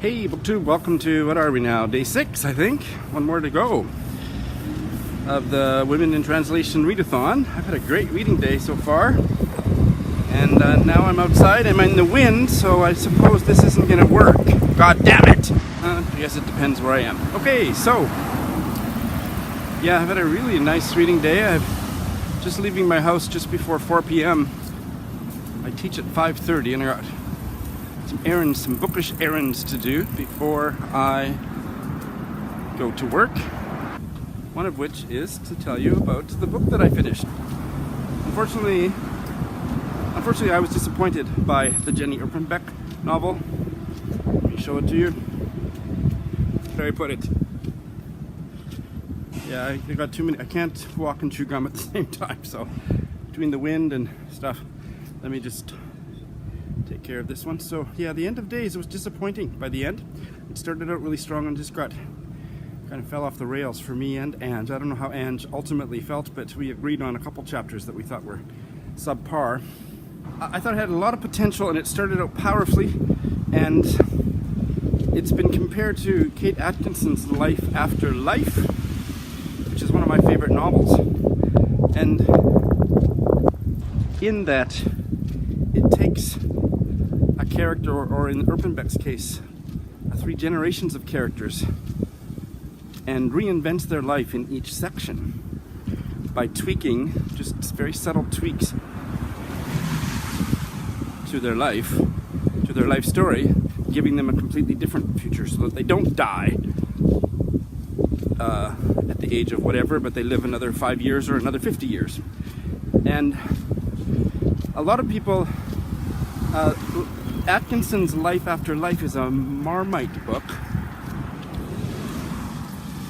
Hey BookTube, welcome to, what are we now, day 6 I think, one more to go of the Women in Translation Readathon. I've had a great reading day so far, and now I'm outside, I'm in the wind, so I suppose this isn't going to work. God damn it! I guess it depends where I am. Okay, so, yeah, I've had a really nice reading day. I'm just leaving my house just before 4 p.m. I teach at 5:30 and I got some bookish errands to do before I go to work. One of which is to tell you about the book that I finished. Unfortunately, I was disappointed by the Jenny Erpenbeck novel. Let me show it to you. Where I put it. Yeah, I got too many. I can't walk and chew gum at the same time, so between the wind and stuff, let me just take care of this one. So yeah, the end of days was disappointing by the end. It started out really strong and just kind of fell off the rails for me and Ange. I don't know how Ange ultimately felt, but we agreed on a couple chapters that we thought were subpar. I thought it had a lot of potential and it started out powerfully, and it's been compared to Kate Atkinson's Life After Life, which is one of my favorite novels. And in that, it takes a character, or in Erpenbeck's case, 3 generations of characters, and reinvents their life in each section by tweaking, just very subtle tweaks to their life story, giving them a completely different future so that they don't die at the age of whatever, but they live another 5 years or another 50 years. And a lot of people, Atkinson's Life After Life is a Marmite book,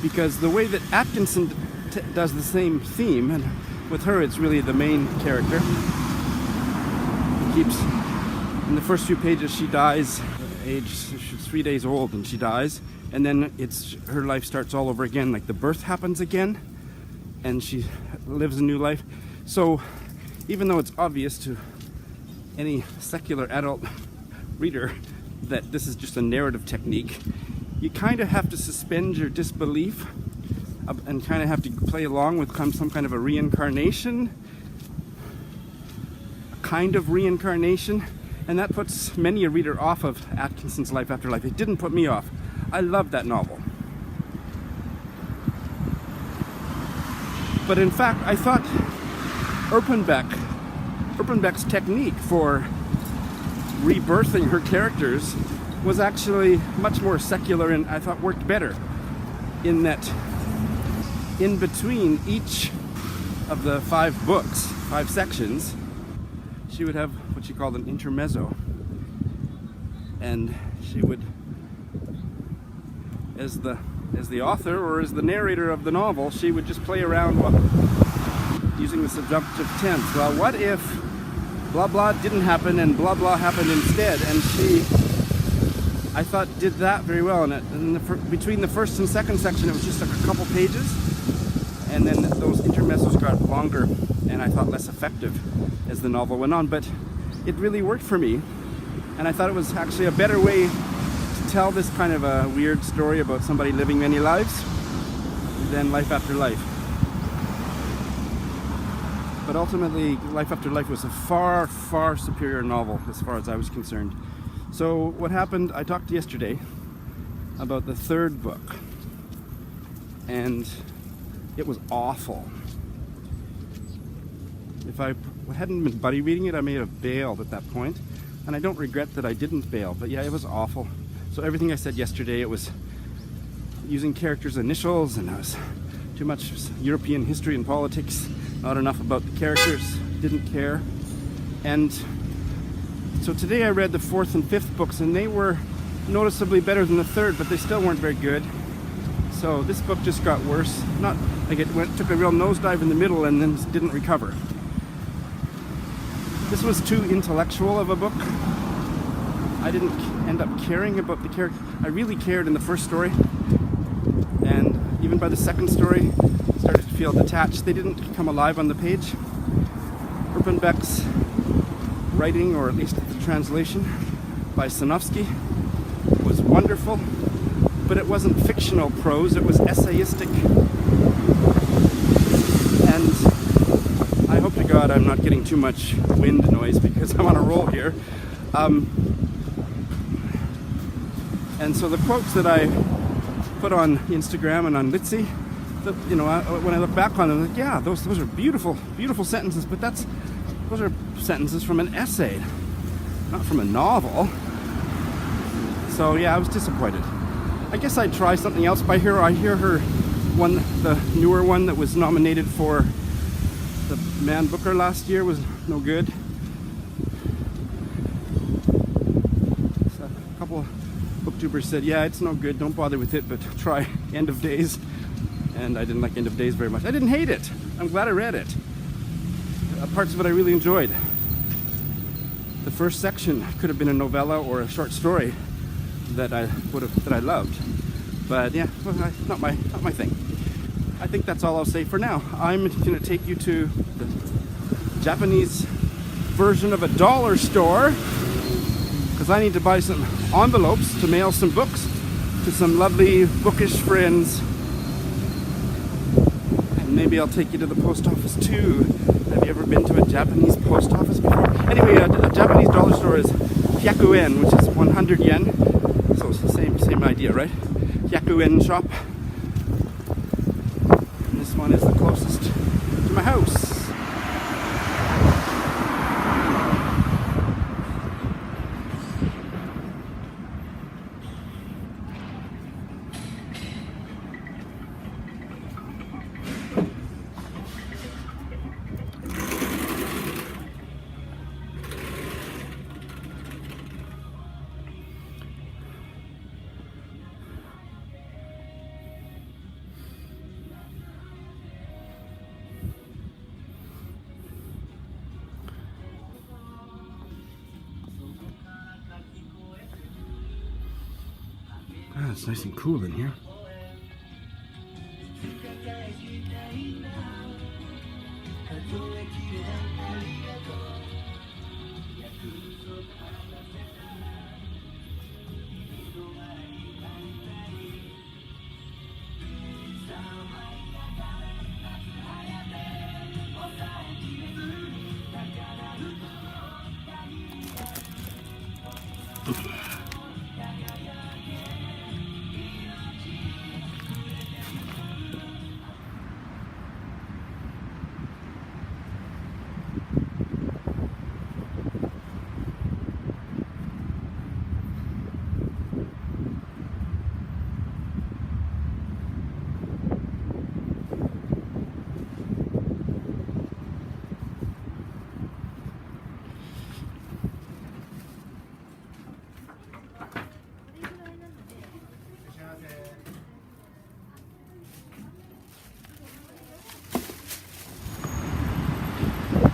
because the way that Atkinson does the same theme, and with her it's really the main character, keeps, in the first few pages she dies, she's 3 days old and she dies, and then her life starts all over again, like the birth happens again, and she lives a new life. So even though it's obvious to any secular adult reader that this is just a narrative technique, you kind of have to suspend your disbelief and kind of have to play along with some kind of a reincarnation, and that puts many a reader off of Atkinson's Life After Life. It didn't put me off. I loved that novel. But in fact, I thought Erpenbeck's technique for rebirthing her characters was actually much more secular, and I thought worked better, in that in between each of the 5 sections, she would have what she called an intermezzo, and she would, as the author or as the narrator of the novel, she would just play around using the subjunctive tense. Well, what if blah blah didn't happen and blah blah happened instead? And she, I thought, did that very well. And between the first and second section, it was just a couple pages, and then those intermezzo's got longer and I thought less effective as the novel went on. But it really worked for me, and I thought it was actually a better way to tell this kind of a weird story about somebody living many lives than Life After Life. But ultimately, Life After Life was a far, far superior novel as far as I was concerned. So what happened, I talked yesterday about the 3rd book, and it was awful. If I hadn't been buddy reading it, I may have bailed at that point, and I don't regret that I didn't bail, but yeah, it was awful. So everything I said yesterday, it was using characters' initials, and it was too much European history and politics, not enough about the characters, didn't care. And so today I read the 4th and 5th books, and they were noticeably better than the 3rd, but they still weren't very good. So this book just got worse. Not like it took a real nosedive in the middle and then didn't recover. This was too intellectual of a book. I didn't end up caring about the character. I really cared in the first story, and even by the second story, started to feel detached. They didn't come alive on the page. Erpenbeck's writing, or at least the translation by Sanofsky, was wonderful, but it wasn't fictional prose, it was essayistic. And I hope to God I'm not getting too much wind noise because I'm on a roll here. And so the quotes that I put on Instagram and on Litzy, you know, when I look back on them, I'm like, yeah, those are beautiful, beautiful sentences, but those are sentences from an essay, not from a novel. So yeah, I was disappointed. I guess I'd try something else by her. I hear her one, the newer one that was nominated for the Man Booker last year was no good. So a couple of booktubers said, yeah, it's no good, don't bother with it, but try End of Days. And I didn't like End of Days very much. I didn't hate it. I'm glad I read it. Parts of it I really enjoyed. The first section could have been a novella or a short story that I loved. But yeah, well, not my thing. I think that's all I'll say for now. I'm going to take you to the Japanese version of a dollar store because I need to buy some envelopes to mail some books to some lovely bookish friends. And maybe I'll take you to the post office too. Have you ever been to a Japanese post office before? Anyway, a Japanese dollar store is 100 yen, which is 100 yen. So it's the same idea, right? 100 yen shop. And this one is the closest to my house. Ah, it's nice and cool in here.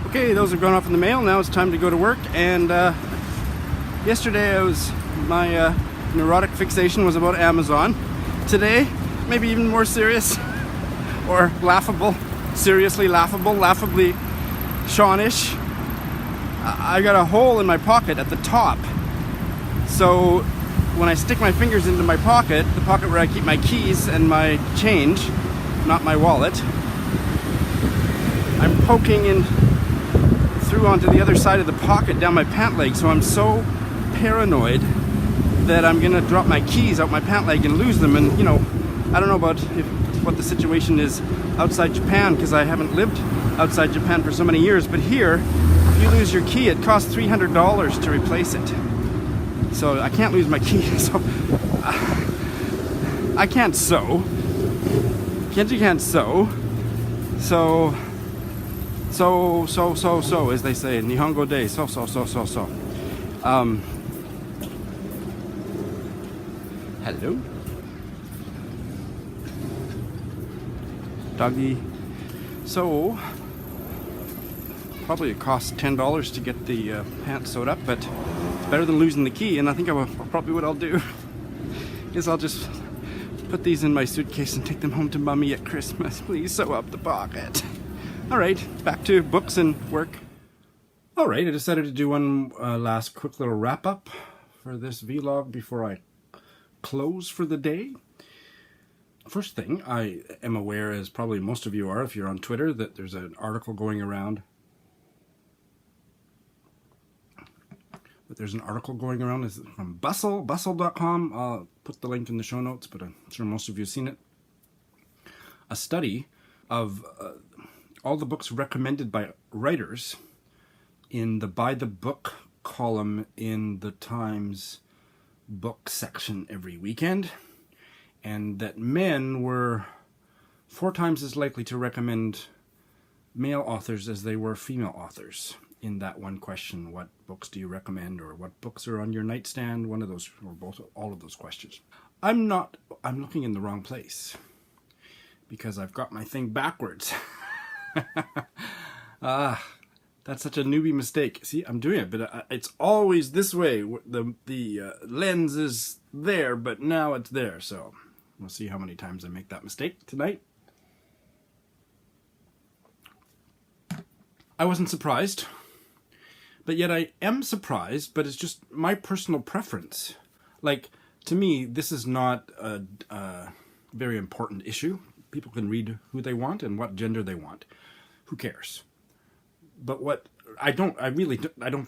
Okay, those are going off in the mail. Now it's time to go to work. And yesterday my neurotic fixation was about Amazon. Today, maybe even more serious or laughable, seriously laughable, laughably Shawnish. I got a hole in my pocket at the top. So when I stick my fingers into my pocket, the pocket where I keep my keys and my change, not my wallet, I'm poking in through onto the other side of the pocket down my pant leg. So I'm so paranoid that I'm gonna drop my keys out my pant leg and lose them. And you know, I don't know about what the situation is outside Japan because I haven't lived outside Japan for so many years, but here if you lose your key it costs $300 to replace it. So I can't lose my key. So I can't sew. You can't sew. So as they say in Nihongo de so. Hello, doggy. So probably it costs $10 to get the pants sewed up, but it's better than losing the key. And I think probably what I'll do is I'll just put these in my suitcase and take them home to mommy at Christmas. Please sew up the pocket. All right, back to books and work. All right, I decided to do one last quick little wrap up for this vlog before I close for the day. First thing, I am aware, as probably most of you are if you're on Twitter, that there's an article going around. There's an article going around from bustle.com. I'll put the link in the show notes, but I'm sure most of you have seen it. A study of all the books recommended by writers in the By the Book column in the Times book section every weekend, and that men were 4 times as likely to recommend male authors as they were female authors in that one question: what books do you recommend, or what books are on your nightstand? One of those, or both, all of those questions. I'm looking in the wrong place because I've got my thing backwards. That's such a newbie mistake. See, I'm doing it, but it's always this way. The lens is there, but now it's there. So we'll see how many times I make that mistake tonight. I wasn't surprised, but yet I am surprised, but it's just my personal preference. Like, to me, this is not a very important issue. People can read who they want and what gender they want. Who cares? But what I don't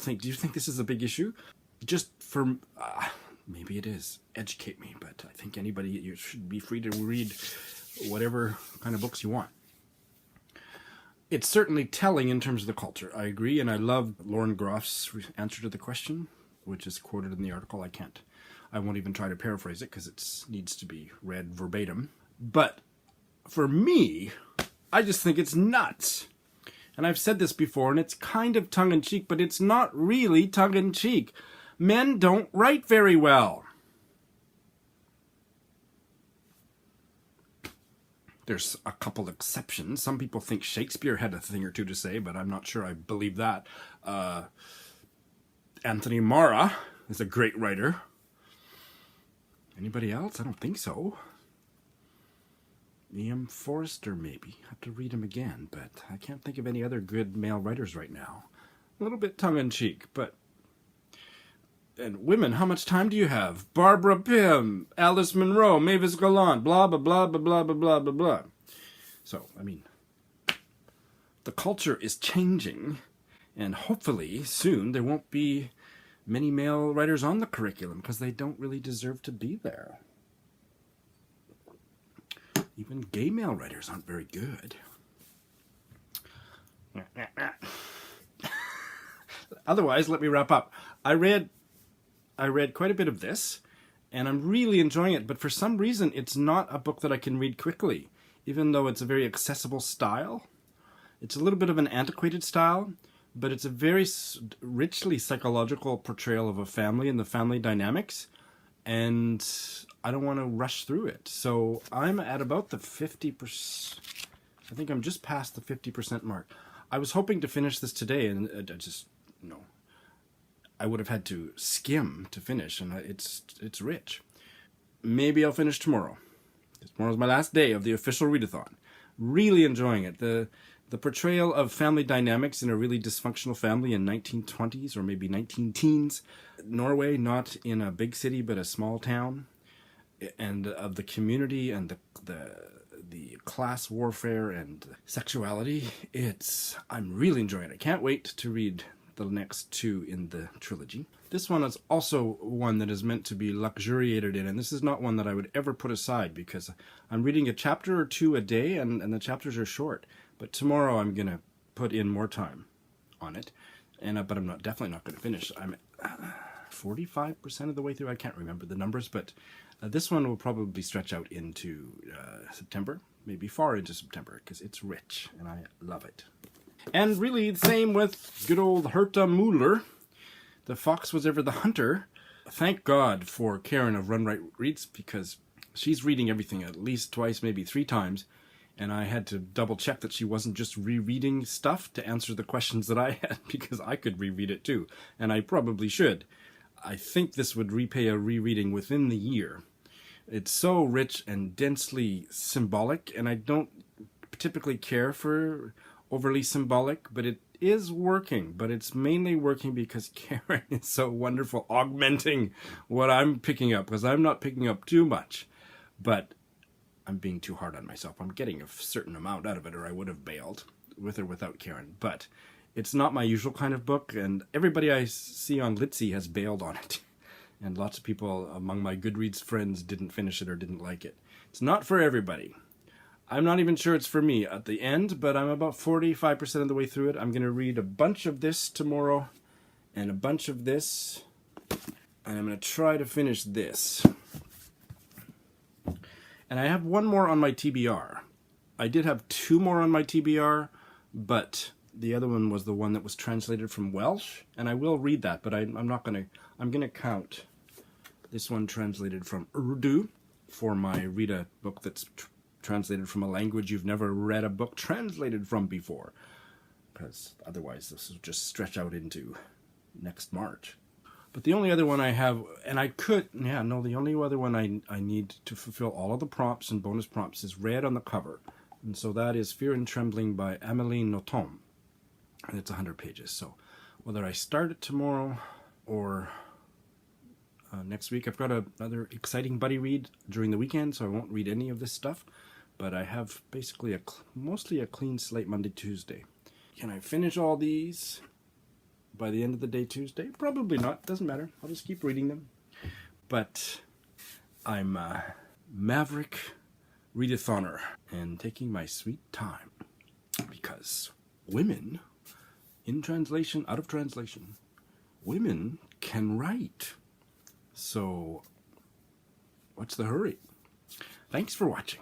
think, do you think this is a big issue? Just for, maybe it is, educate me, but I think you should be free to read whatever kind of books you want. It's certainly telling in terms of the culture. I agree, and I love Lauren Groff's answer to the question, which is quoted in the article. I won't even try to paraphrase it because it needs to be read verbatim. But for me, I just think it's nuts. And I've said this before, and it's kind of tongue-in-cheek, but it's not really tongue-in-cheek. Men don't write very well. There's a couple exceptions. Some people think Shakespeare had a thing or two to say, but I'm not sure I believe that. Anthony Marra is a great writer. Anybody else? I don't think so. E.M. Forrester, maybe. I have to read him again, but I can't think of any other good male writers right now. A little bit tongue-in-cheek, but... And women, how much time do you have? Barbara Pym, Alice Munro, Mavis Gallant, blah, blah, blah, blah, blah, blah, blah, blah, blah. So, I mean, the culture is changing, and hopefully soon there won't be many male writers on the curriculum because they don't really deserve to be there. Even gay male writers aren't very good. Otherwise, let me wrap up. I read quite a bit of this, and I'm really enjoying it, but for some reason it's not a book that I can read quickly, even though it's a very accessible style. It's a little bit of an antiquated style, but it's a very richly psychological portrayal of a family and the family dynamics, and I don't want to rush through it. So I'm at about the 50%, I think I'm just past the 50% mark. I was hoping to finish this today, and I would have had to skim to finish, and it's rich. Maybe I'll finish tomorrow. Tomorrow's my last day of the official readathon. Really enjoying it. The portrayal of family dynamics in a really dysfunctional family in 1920s or maybe 19-teens. Norway, not in a big city but a small town, and of the community and the class warfare and sexuality. I'm really enjoying it. I can't wait to read the next 2 in the trilogy. This one is also one that is meant to be luxuriated in, and this is not one that I would ever put aside because I'm reading a chapter or 2 a day, and the chapters are short. But tomorrow I'm going to put in more time on it, but I'm definitely not going to finish. I'm 45% of the way through. I can't remember the numbers, but this one will probably stretch out into September, maybe far into September, because it's rich, and I love it. And really, the same with good old Herta Müller. The fox was ever the hunter. Thank God for Karen of Run Right Reads, because she's reading everything at least twice, maybe 3 times. And I had to double check that she wasn't just rereading stuff to answer the questions that I had, because I could reread it too. And I probably should. I think this would repay a rereading within the year. It's so rich and densely symbolic, and I don't typically care for overly symbolic, but is working, but it's mainly working because Karen is so wonderful, augmenting what I'm picking up, because I'm not picking up too much, but I'm being too hard on myself. I'm getting a certain amount out of it, or I would have bailed, with or without Karen. But it's not my usual kind of book, and everybody I see on Litzy has bailed on it. And lots of people among my Goodreads friends didn't finish it or didn't like it. It's not for everybody. I'm not even sure it's for me at the end, but I'm about 45% of the way through it. I'm going to read a bunch of this tomorrow and a bunch of this, and I'm going to try to finish this. And I have one more on my TBR. I did have 2 more on my TBR, but the other one was the one that was translated from Welsh, and I will read that, but I'm going to count this one translated from Urdu for my Read book that's translated from a language you've never read a book translated from before, because otherwise this will just stretch out into next March. But the only other one I have, and the only other one I need to fulfill all of the prompts and bonus prompts is red on the cover, and so that is Fear and Trembling by Amélie Nothomb, and it's 100 pages. So whether I start it tomorrow or next week, I've got another exciting buddy read during the weekend, so I won't read any of this stuff. But I have basically mostly a clean slate Monday, Tuesday. Can I finish all these by the end of the day Tuesday? Probably not. Doesn't matter. I'll just keep reading them. But I'm a maverick readathoner and taking my sweet time, because women, in translation, out of translation, women can write. So what's the hurry? Thanks for watching.